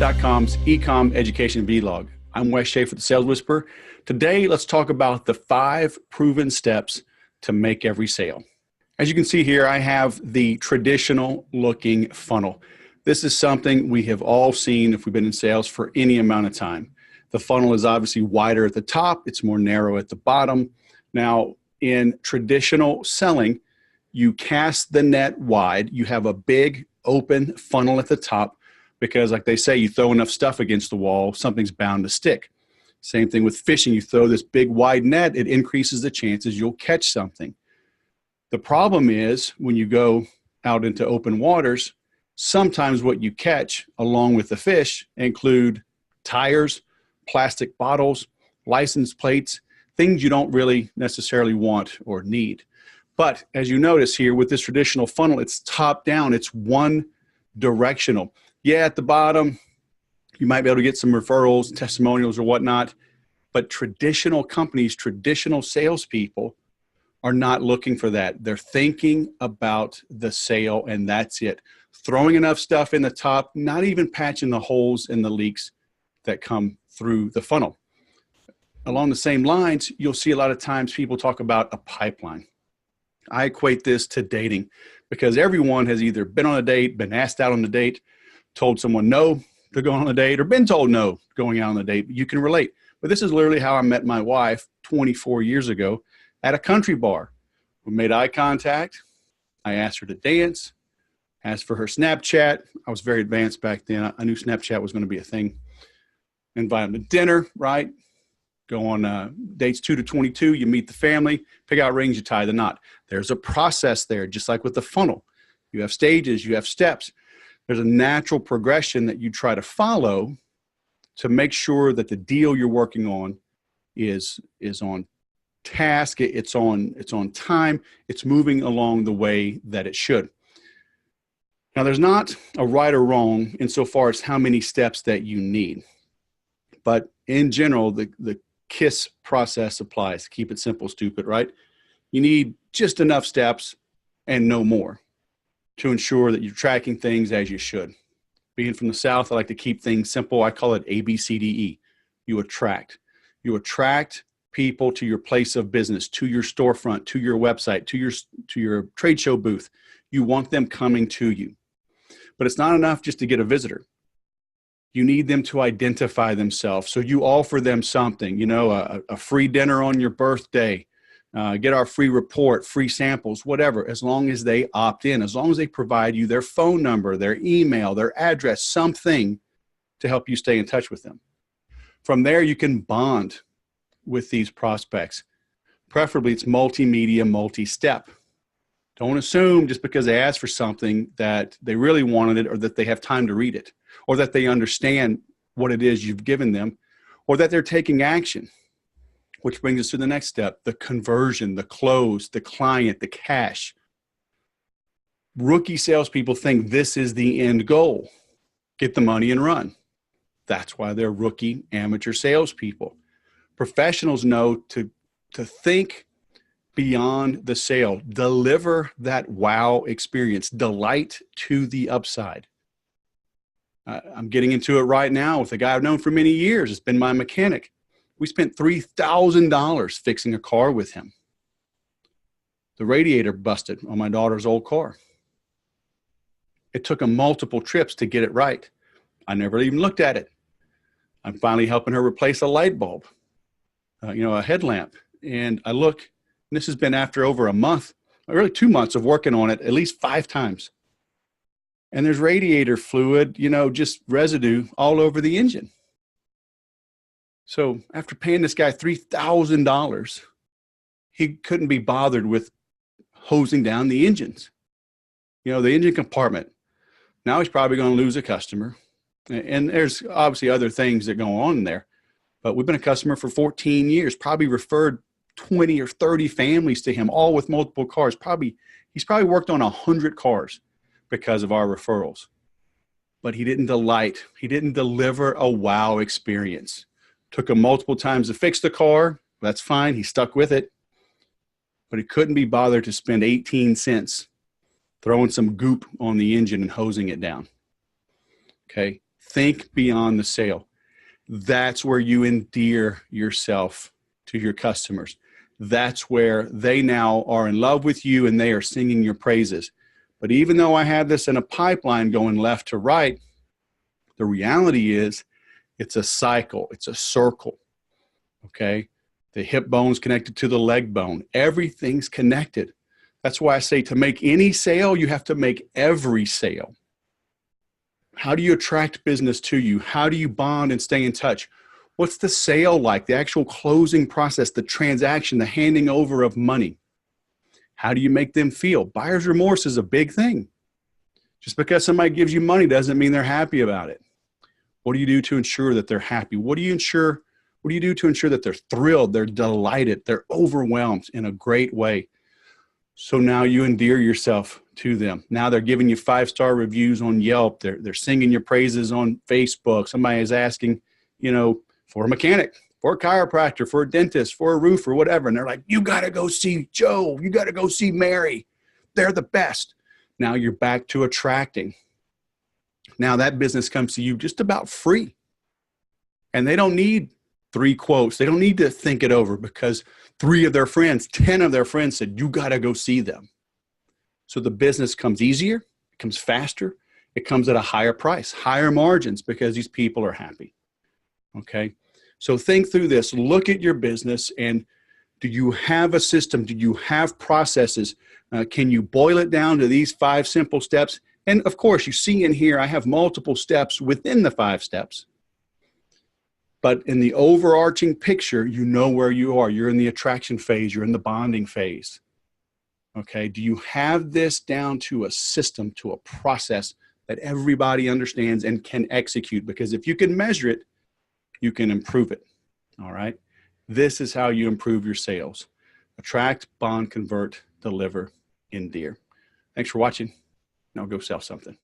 Fulfillment.com's Ecom Education Vlog. I'm Wes Schaeffer, the Sales Whisperer. Today, let's talk about the 5 proven steps to make every sale. As you can see here, I have the traditional looking funnel. This is something we have all seen if we've been in sales for any amount of time. The funnel is obviously wider at the top. It's more narrow at the bottom. Now, in traditional selling, you cast the net wide. You have a big open funnel at the top because, like they say, you throw enough stuff against the wall, something's bound to stick. Same thing with fishing. You throw this big wide net, it increases the chances you'll catch something. The problem is when you go out into open waters, sometimes what you catch along with the fish include tires, plastic bottles, license plates, things you don't really necessarily want or need. But as you notice here with this traditional funnel, it's top down, it's one directional. Yeah, at the bottom, you might be able to get some referrals, testimonials or whatnot, but traditional companies, traditional salespeople are not looking for that. They're thinking about the sale and that's it. Throwing enough stuff in the top, not even patching the holes and the leaks that come through the funnel. Along the same lines, you'll see a lot of times people talk about a pipeline. I equate this to dating because everyone has either been on a date, been asked out on a date, told someone no to go on a date, or been told no going out on a date. You can relate. But this is literally how I met my wife 24 years ago at a country bar. We made eye contact. I asked her to dance, asked for her Snapchat. I was very advanced back then. I knew Snapchat was going to be a thing. Invite them to dinner, right? Go on dates 2 to 22. You meet the family, pick out rings, you tie the knot. There's a process there, just like with the funnel. You have stages, you have steps. There's a natural progression that you try to follow to make sure that the deal you're working on is on task, it's on time, it's moving along the way that it should. Now, there's not a right or wrong insofar as how many steps that you need. But in general, the KISS process applies. Keep it simple, stupid, right? You need just enough steps and no more to ensure that you're tracking things as you should. Being from the South, I like to keep things simple. I call it ABCDE. You attract. You attract people to your place of business, to your storefront, to your website, to your trade show booth. You want them coming to you. But it's not enough just to get a visitor. You need them to identify themselves. So you offer them something, you know, a free dinner on your birthday, get our free report, free samples, whatever, as long as they opt in, as long as they provide you their phone number, their email, their address, something to help you stay in touch with them. From there, you can bond with these prospects. Preferably, it's multimedia, multi-step. Don't assume just because they ask for something that they really wanted it or that they have time to read it or that they understand what it is you've given them or that they're taking action. Which brings us to the next step, the conversion, the close, the client, the cash. Rookie salespeople think this is the end goal. Get the money and run. That's why they're rookie amateur salespeople. Professionals know to think beyond the sale, deliver that wow experience, delight to the upside. I'm getting into it right now with a guy I've known for many years. It's been my mechanic. We spent $3,000 fixing a car with him. The radiator busted on my daughter's old car. It took him multiple trips to get it right. I never even looked at it. I'm finally helping her replace a light bulb, a headlamp. And I look, and this has been after over a month, really 2 months of working on it at least 5 times. And there's radiator fluid, just residue all over the engine. So after paying this guy $3,000, he couldn't be bothered with hosing down the engines, the engine compartment. Now he's probably going to lose a customer. And there's obviously other things that go on in there. But we've been a customer for 14 years, probably referred 20 or 30 families to him, all with multiple cars. He's probably worked on 100 cars because of our referrals. But he didn't delight. He didn't deliver a wow experience. Took him multiple times to fix the car. That's fine. He stuck with it. But he couldn't be bothered to spend 18 cents throwing some goop on the engine and hosing it down. Okay. Think beyond the sale. That's where you endear yourself to your customers. That's where they now are in love with you and they are singing your praises. But even though I have this in a pipeline going left to right, the reality is it's a cycle. It's a circle. Okay? The hip bone's connected to the leg bone. Everything's connected. That's why I say to make any sale, you have to make every sale. How do you attract business to you? How do you bond and stay in touch? What's the sale like? The actual closing process, the transaction, the handing over of money. How do you make them feel? Buyer's remorse is a big thing. Just because somebody gives you money doesn't mean they're happy about it. What do you do to ensure that they're happy? What do you do to ensure that they're thrilled, they're delighted, they're overwhelmed in a great way? So now you endear yourself to them. Now they're giving you 5-star reviews on Yelp. They're singing your praises on Facebook. Somebody is asking, for a mechanic, for a chiropractor, for a dentist, for a roofer, whatever. And they're like, you got to go see Joe. You got to go see Mary. They're the best. Now you're back to attracting. Now that business comes to you just about free. And they don't need 3 quotes. They don't need to think it over because 10 of their friends said, you got to go see them. So the business comes easier, it comes faster, it comes at a higher price, higher margins because these people are happy. Okay. So think through this, look at your business and do you have a system? Do you have processes? Can you boil it down to these 5 simple steps? And of course you see in here, I have multiple steps within the 5 steps. But in the overarching picture, you know where you are. You're in the attraction phase. You're in the bonding phase. Okay. Do you have this down to a system, to a process that everybody understands and can execute? Because if you can measure it, you can improve it. All right. This is how you improve your sales. Attract, bond, convert, deliver, endear. Thanks for watching. Now go sell something.